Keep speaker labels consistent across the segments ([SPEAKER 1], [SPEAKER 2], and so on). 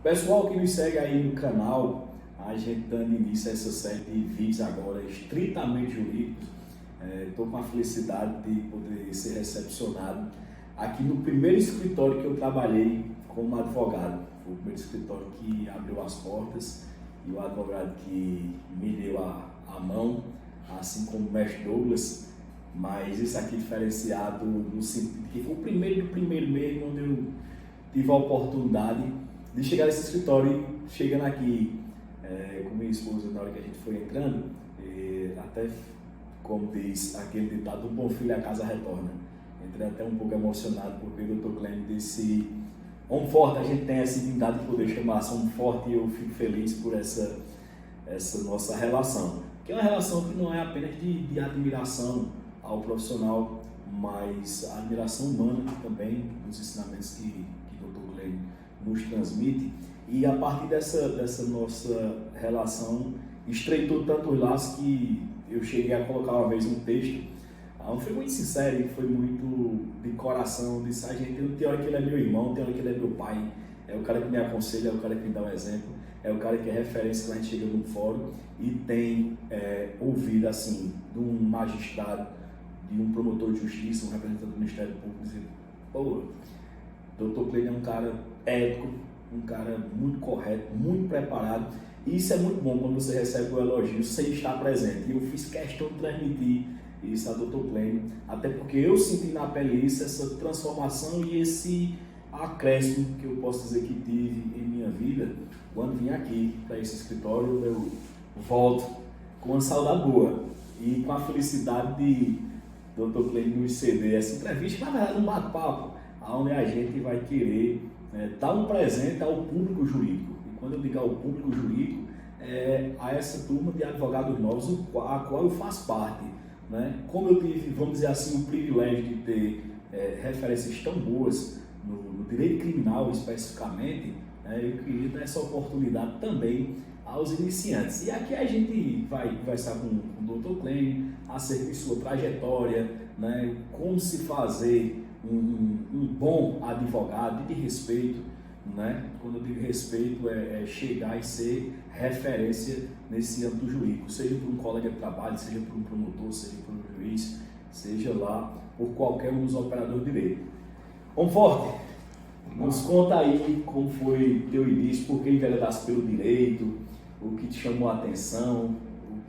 [SPEAKER 1] Pessoal que nos segue aí no canal, a gente dando início a essa série de vídeos agora estritamente jurídicos. Estou com a felicidade de poder ser recepcionado aqui no primeiro escritório que eu trabalhei como advogado. Foi o primeiro escritório que abriu as portas e o advogado que me deu a mão, assim como o mestre Douglas. Mas isso aqui diferenciado no sentido de que foi o primeiro do primeiro mesmo, onde eu tive a oportunidade de chegar nesse escritório. Chegando aqui com minha esposa, na hora que a gente foi entrando, até como diz aquele ditado, um bom filho a casa retorna. Entrei até um pouco emocionado porque o Dr. Clênio disse: homem forte, a gente tem essa dignidade de poder chamar homem forte, e eu fico feliz por essa nossa relação, que é uma relação que não é apenas de admiração ao profissional, mas a admiração humana também, dos ensinamentos que o Dr. Clênio nos transmite. E a partir dessa nossa relação estreitou tanto os laços que eu cheguei a colocar uma vez um texto, foi muito sincero e foi muito de coração. Disse: gente, tem hora que ele é meu irmão, tem hora que ele é meu pai, é o cara que me aconselha, é o cara que me dá um exemplo, é o cara que é referência quando a gente chega no fórum e tem ouvido assim de um magistrado, de um promotor de justiça, um representante do Ministério Público, dizer: pô, Dr. Clênio é um cara ético, um cara muito correto, muito preparado. E isso é muito bom quando você recebe o elogio sem estar presente. E eu fiz questão de transmitir isso a Dr. Clênio, até porque eu senti na pele isso, essa transformação e esse acréscimo que eu posso dizer que tive em minha vida. Quando vim aqui para esse escritório, eu volto com uma saudade boa e com a felicidade de Dr. Clênio nos ceder essa entrevista, na verdade um bate-papo, onde a gente vai querer dar um presente ao público jurídico. E quando eu digo ao público jurídico, a essa turma de advogados novos, a qual eu faço parte. Como eu tive, vamos dizer assim, o privilégio de ter referências tão boas no direito criminal especificamente, eu queria dar essa oportunidade também aos iniciantes. E aqui a gente vai conversar com o Dr. Clênio acerca de sua trajetória, como se fazer um bom advogado de respeito. Quando eu digo respeito, é chegar e ser referência nesse âmbito jurídico, seja por um colega de trabalho, seja por um promotor, seja por um juiz, seja lá por qualquer um dos operadores de direito. Homem forte, nos conta aí como foi teu início, por que enveredaste pelo direito, o que te chamou a atenção,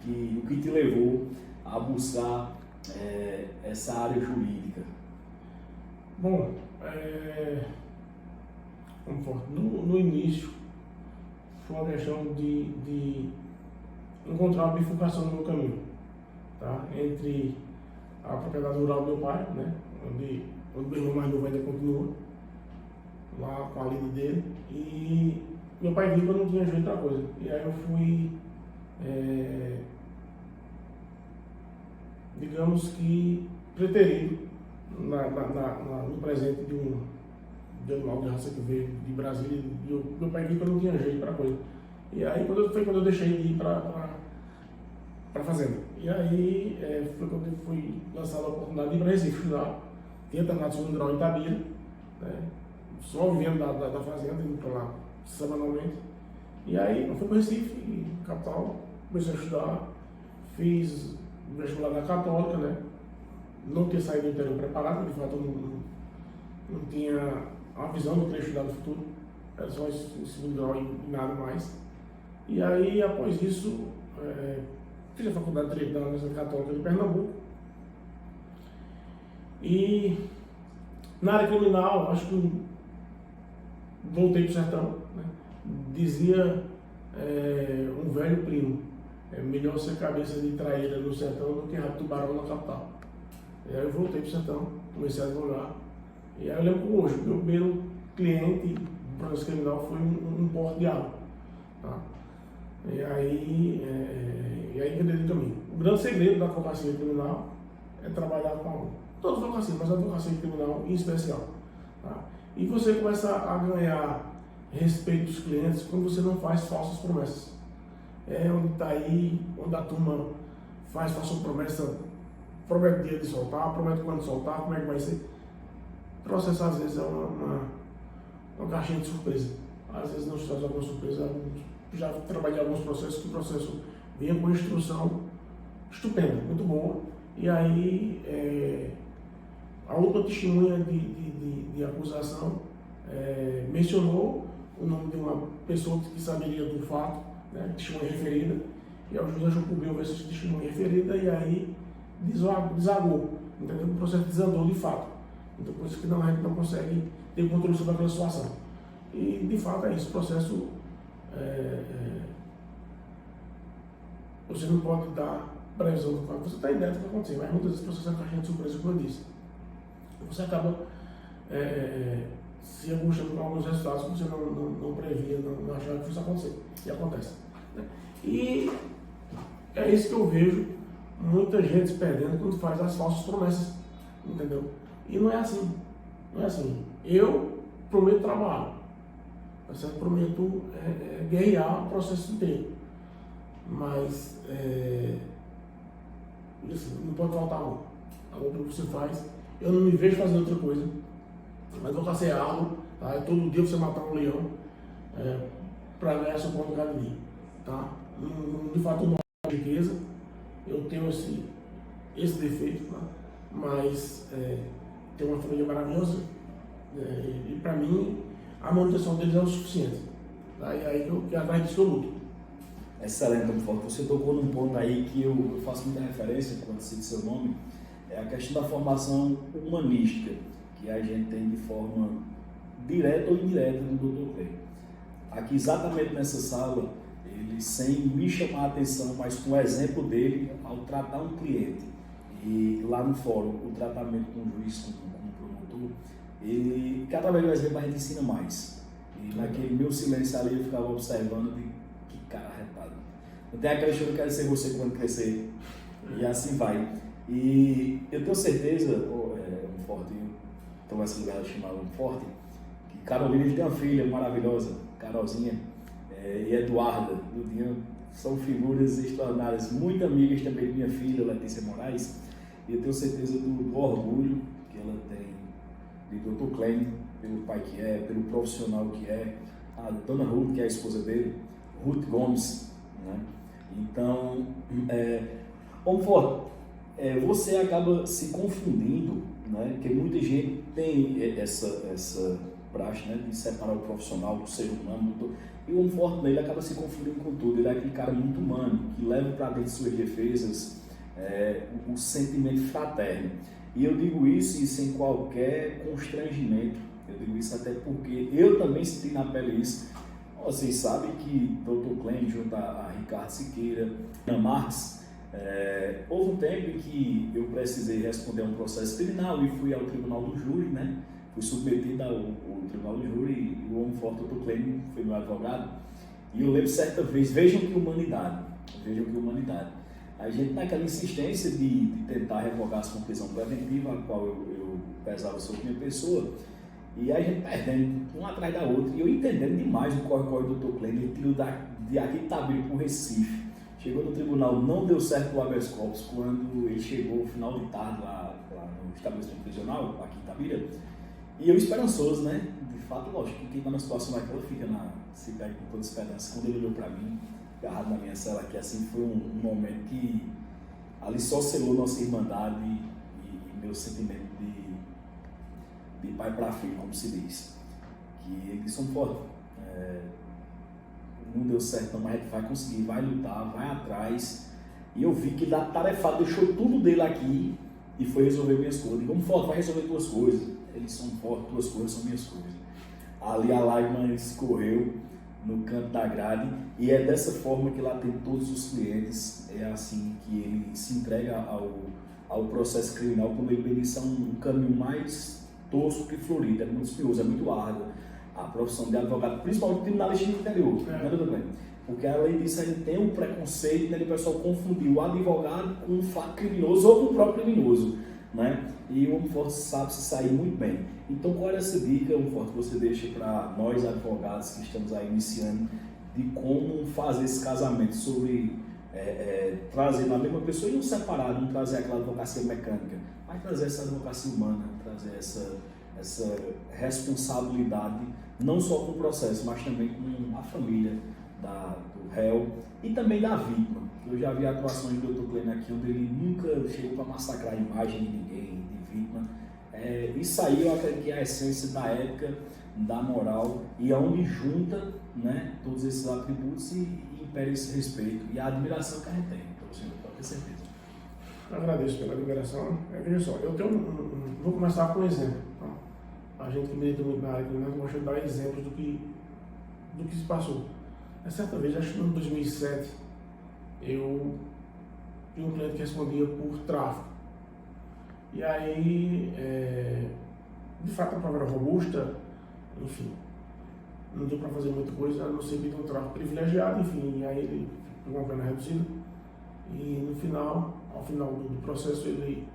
[SPEAKER 1] o que te levou a buscar essa área jurídica.
[SPEAKER 2] Bom, no início foi uma questão de encontrar uma bifurcação no meu caminho, tá? Entre a propriedade rural do meu pai, onde meu irmão mais novo ainda continua, lá com a lida dele, e meu pai viu que eu não tinha jeito outra coisa. E aí eu fui, digamos que, preterido no presente de um animal de raça que veio de Brasília, e meu pai viu que eu não tinha jeito para coisa. E aí foi quando eu deixei de ir para a fazenda. E aí foi quando eu fui lançado a oportunidade de ir para Recife estudar. Tinha terminado o segundo grau em Itabira, só vivendo da fazenda, indo para lá semanalmente. E aí eu fui para Recife, capital, comecei a estudar, fiz vestibular da Católica, não tinha saído do interior preparado, de fato eu não tinha a visão do que eu ia estudar no futuro, era só esse segundo grau e nada mais. E aí, após isso, fiz a faculdade de Direito da Universidade Católica de Pernambuco. E na área criminal, acho que voltei para o sertão. Dizia um velho primo: é melhor ser cabeça de traíra no sertão do que rato tubarão na capital. E aí eu voltei para o sertão, comecei a advogar. E aí eu lembro como hoje, meu primeiro cliente do processo criminal foi um porte de água. Tá? E aí entrei no caminho. O grande segredo da advocacia criminal é trabalhar com todas as advocacias, mas a advocacia criminal em especial. Tá? E você começa a ganhar respeito dos clientes quando você não faz falsas promessas. É onde está aí, onde a turma faz falsa promessa, promete dia de soltar, promete quando soltar, como é que vai ser. O processo às vezes é uma caixinha de surpresa. às vezes nos traz alguma surpresa. Já trabalhei alguns processos que o processo vinha com instrução estupenda, muito boa, e aí a última testemunha de acusação mencionou o nome de uma pessoa que saberia do fato, né, testemunha referida, e o juiz achou por bem essa testemunha referida, e aí desagou, entendeu? O processo desandou de fato. Então, por isso que a gente não consegue ter controle sobre aquela situação. E, de fato, é isso. O processo, você não pode dar previsão do que você está ideia do que vai acontecer, mas muitas vezes o processo é uma caixinha de surpresa, como eu disse. Você acaba se angustiando com alguns resultados que você não previa, não achava que fosse acontecer. E acontece. Né? E é isso que eu vejo muita gente se perdendo quando faz as falsas promessas. Entendeu? E não é assim. Não é assim. Eu prometo trabalho. Eu prometo guerrear o processo inteiro. Mas isso não pode faltar um. A outra que você faz. Eu não me vejo fazendo outra coisa. Mas vou ser árduo, tá? Todo dia você matar um leão para ganhar seu pão no cada dia. Tá? De fato, eu não tenho riqueza. Eu tenho esse defeito, tá? Mas tenho uma família maravilhosa. E para mim, a manutenção deles é o suficiente. Tá? E aí que atrás disso eu luto.
[SPEAKER 1] Excelente, Humforte. Você tocou num ponto aí que eu faço muita referência quando cito seu nome, é a questão da formação humanística, que a gente tem de forma direta ou indireta no Dr. Clay. Aqui, exatamente nessa sala, ele, sem me chamar a atenção, mas com o exemplo dele, ao tratar um cliente, e lá no fórum, o tratamento com o juiz, com o promotor, ele, cada vez do exemplo, a gente ensina mais. E naquele meu silêncio ali, eu ficava observando de que cara arretado. Não tem aquela história que eu quero ser você quando crescer, e assim vai. E eu tenho certeza, Humforte, então esse lugar chamado Humforte, que Carolina tem uma filha maravilhosa, Carolzinha, e Eduarda, Dudinha, são figuras extraordinárias, muito amigas também de minha filha, Letícia Moraes, e eu tenho certeza do orgulho que ela tem de Dr. Clay, pelo pai que é, pelo profissional que é, a Dona Ruth, que é a esposa dele, Ruth Gomes, né? Então, Humforte, você acaba se confundindo, né? Porque muita gente tem essa praxe, né, de separar o profissional do ser humano, e o Humforte nele acaba se confundindo com tudo. Ele é aquele cara muito humano, que leva para dentro de suas defesas um sentimento fraterno. E eu digo isso sem qualquer constrangimento, eu digo isso até porque eu também senti na pele isso. Vocês sabem que Dr. Clay, junto a Ricardo Siqueira, Ana Marques, houve um tempo em que eu precisei responder a um processo criminal e fui ao tribunal do júri, né? Fui submetido ao tribunal do júri e o Humforte, Dr. Clay, foi meu advogado. E eu lembro certa vez, vejam que humanidade. A gente naquela insistência de tentar revogar a prisão preventiva, a qual eu pesava sobre minha pessoa, e a gente perdendo um atrás da outra, e eu entendendo demais o corre-corre do Dr. Clay, ele tirou de aqui Itabira para o Recife. Chegou no tribunal, não deu certo o habeas corpus. Quando ele chegou no final de tarde lá no estabelecimento prisional, aqui em Itabira, e eu esperançoso, né? De fato, lógico, que quem está na situação daquela fica se perde com toda esperança. Quando ele olhou para mim, agarrado na minha cela, que assim foi um momento que ali só selou nossa irmandade e meu sentimento de pai para filho, como se diz. Que ele disse: Humforte, não deu certo, mas a gente vai conseguir, vai lutar, vai atrás. E eu vi que ele atarefado, deixou tudo dele aqui e foi resolver minhas coisas. Digo: Humforte, vai resolver tuas coisas. Eles são fortes, tuas coisas são minhas coisas. Ali a lágrima escorreu no canto da grade, e é dessa forma que lá tem todos os clientes. É assim que ele se entrega ao processo criminal, quando ele bendição um caminho mais tosco que florido, é muito espinhoso, é muito árduo. A profissão de advogado, principalmente criminalista no interior, porque além disso a gente tem um preconceito, né, de o pessoal confundir o advogado com um fato criminoso ou com o próprio criminoso, né? E o Humforte sabe se sair muito bem. Então, qual é essa dica, Humforte, que você deixa para nós advogados que estamos aí iniciando, de como fazer esse casamento, sobre trazer na mesma pessoa e não separar, não trazer aquela advocacia mecânica, mas trazer essa advocacia humana, trazer essa responsabilidade, não só com o processo, mas também com a família do réu e também da vítima. Eu já vi atuações do Dr. Clênio aqui onde ele nunca chegou para massacrar a imagem de ninguém, de vítima. Isso aí eu acredito que é a essência da ética, da moral, e onde junta, né, todos esses atributos e impera esse respeito e a admiração que a gente tem pelo senhor, pode ter certeza.
[SPEAKER 2] Agradeço pela admiração. Veja só, eu tenho vou começar com um exemplo. A gente que milita muito na área criminal gosta de dar exemplos do que se passou. Certa vez, acho que no ano 2007, eu tinha um cliente que respondia por tráfico. E aí, de fato, a prova era robusta, enfim, não deu para fazer muita coisa, a não ser que um tráfico privilegiado, enfim, e aí ele pegou uma pena reduzida. E no final, ao final do processo, ele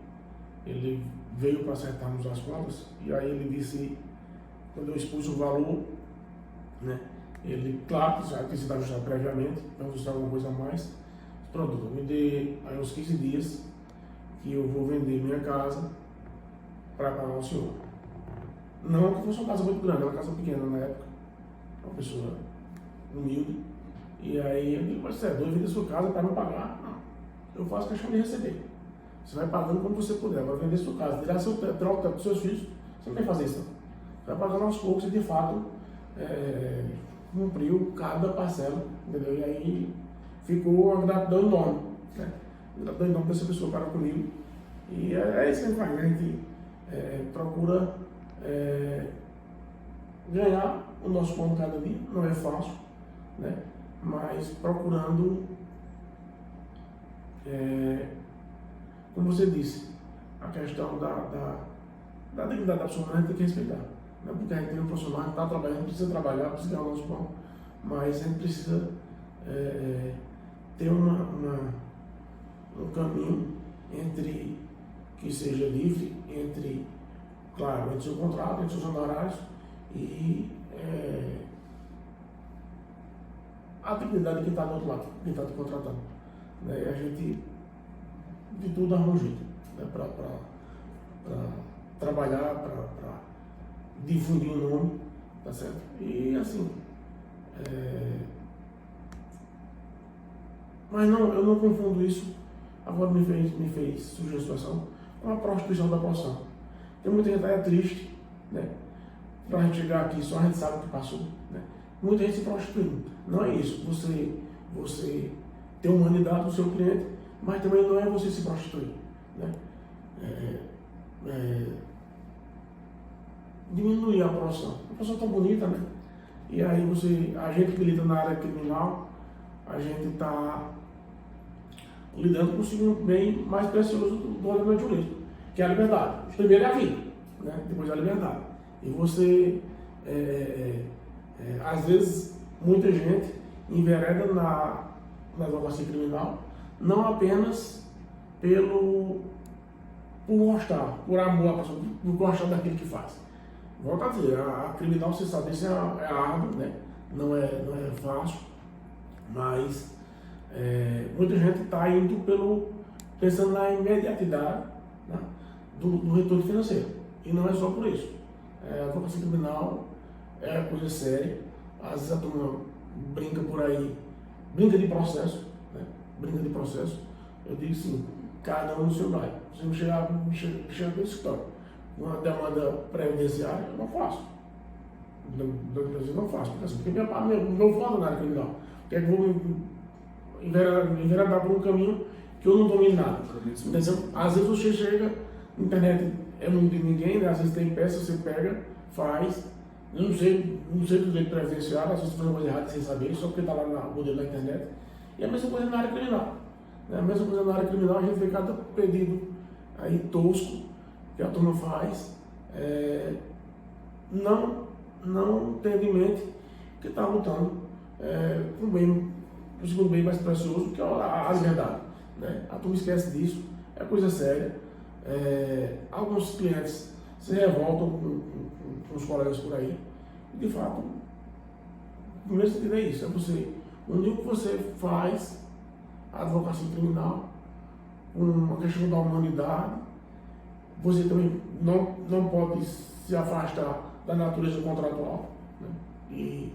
[SPEAKER 2] veio para acertarmos as contas, e aí ele disse, quando eu expus o valor, né, ele, claro, já tinha sido ajustado previamente, vamos ajustar alguma coisa a mais, pronto, me dê aí uns 15 dias que eu vou vender minha casa para pagar o senhor. Não que fosse uma casa muito grande, era uma casa pequena na época, uma pessoa humilde, e aí ele disse, você é doido, vender sua casa para não pagar? Não, eu faço questão de receber. Você vai pagando quando você puder, vai vender sua casa, tirar seu troca para os seus filhos, você não tem que fazer isso não. Você vai pagando aos poucos e de fato cumpriu cada parcela, entendeu? E aí ficou uma gratidão enorme, né? Gratidão enorme dessa pessoa para comigo. E é isso que a gente faz, né? A gente procura ganhar o nosso pão cada dia, não é fácil, né? Mas procurando, como você disse, a questão da dignidade da pessoa, a gente tem que respeitar. Não é porque a gente tem um profissional que está trabalhando, precisa trabalhar, precisa ganhar o nosso pão, mas a gente precisa ter um caminho entre que seja livre, entre, claro, entre seu contrato, entre seus honorários e a dignidade que está do outro lado, que está te contratando. Né? E a gente, de tudo, arruma um jeito, né? Para trabalhar, para difundir o nome, tá certo? E assim, mas não, eu não confundo isso, agora me fez surgir a situação, com a prostituição da profissão. Tem muita gente aí triste, né? Para a gente chegar aqui, só a gente sabe o que passou, né? Muita gente se prostituindo. Não é isso, você ter humanidade do seu cliente, mas também não é você se prostituir, né? Diminuir a profissão. A profissão tão bonita, né? E aí a gente que milita na área criminal, a gente está lidando com o segundo bem mais precioso do ordenamento jurídico, que é a liberdade. O primeiro é a vida, né? Depois é a liberdade. E você, às vezes, muita gente envereda na advocacia criminal, não apenas por gostar, por amor à pessoa, por gostar daquilo que faz. Volto a dizer, a criminal, você sabe, isso é árduo, né? Não é fácil, mas muita gente está indo pensando na imediatidade, né, do retorno financeiro. E não é só por isso. A advocacia criminal é coisa séria. Às vezes a turma brinca por aí, brinca de processo, né? Brinca de processo. Eu digo sim, cada um no seu bairro. Se eu chegar no escritório, uma demanda previdenciária, eu não faço. Eu não faço, porque meu foco na área criminal. Porque eu vou enveredar por um caminho que eu não domino nada. Então, às vezes você chega, na internet é muito de ninguém, né? Às vezes tem peça, você pega, faz. Eu não sei do direito previdenciário, às vezes faz uma coisa errada sem saber, só porque está lá no modelo da internet. E a mesma coisa na área criminal. Né? A mesma coisa na área criminal, a gente vê cada pedido aí tosco que a turma faz, não tendo em mente que está lutando com o segundo bem mais precioso, que é a liberdade. Né? A turma esquece disso, é coisa séria. Alguns clientes se revoltam com os colegas por aí, e de fato, o primeiro sentido é isso, unir o que você faz, a advocacia criminal, uma questão da humanidade. Você também não pode se se afasta da natureza contratual, né? E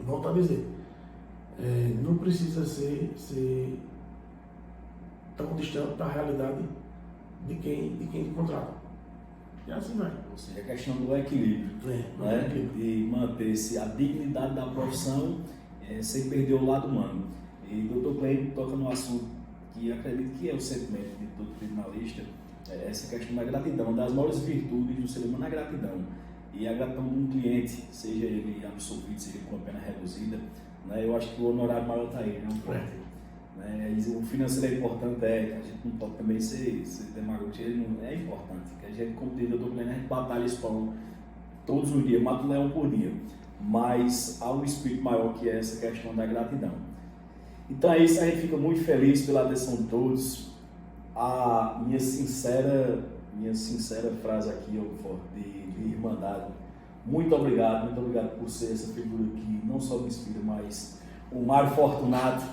[SPEAKER 2] volto a dizer, não precisa ser tão distante da realidade de quem contrata. E assim vai.
[SPEAKER 1] Ou seja, a questão do equilíbrio, né? De manter-se a dignidade da profissão sem perder o lado humano. E o Dr. Cleide toca no assunto que acredito que é o sentimento de todo criminalista, essa questão da gratidão. Uma das maiores virtudes do ser humano é a gratidão. E a gratidão de um cliente, seja ele absolvido, seja ele com a pena reduzida, né? Eu acho que o honorário maior está aí, não pode. Né? O financeiro é importante, a gente não pode também ser demagogo, é importante. Que a gente, como diz o Dr. Cleide, a gente batalha esse pão todos os dias, mata um leão por dia. Mas há um espírito maior que é essa questão da gratidão. Então é isso, a gente fica muito feliz pela atenção de todos. A minha sincera frase aqui, de irmandade. Muito obrigado por ser essa figura que não só me inspira, mas o Mário Fortunato,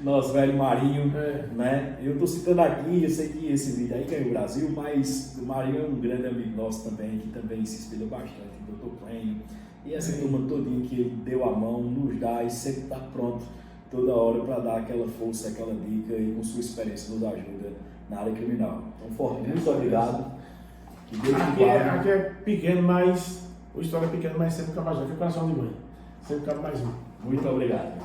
[SPEAKER 1] nosso velho Marinho, né? Eu estou citando aqui, eu sei que esse vídeo aí ganhou o Brasil, mas o Marinho é um grande amigo nosso também, que também se inspira bastante, o Dr. Cleide. E essa turma todinha que ele deu a mão, nos dá e sempre está pronto toda hora para dar aquela força, aquela dica e com sua experiência nos ajuda na área criminal. Então, Forte, muito obrigado. Que Deus
[SPEAKER 2] aqui é pequeno, mas o história é pequeno, mas sempre capaz de. Fica coração de mãe. Sempre cabe mais um.
[SPEAKER 1] Muito obrigado.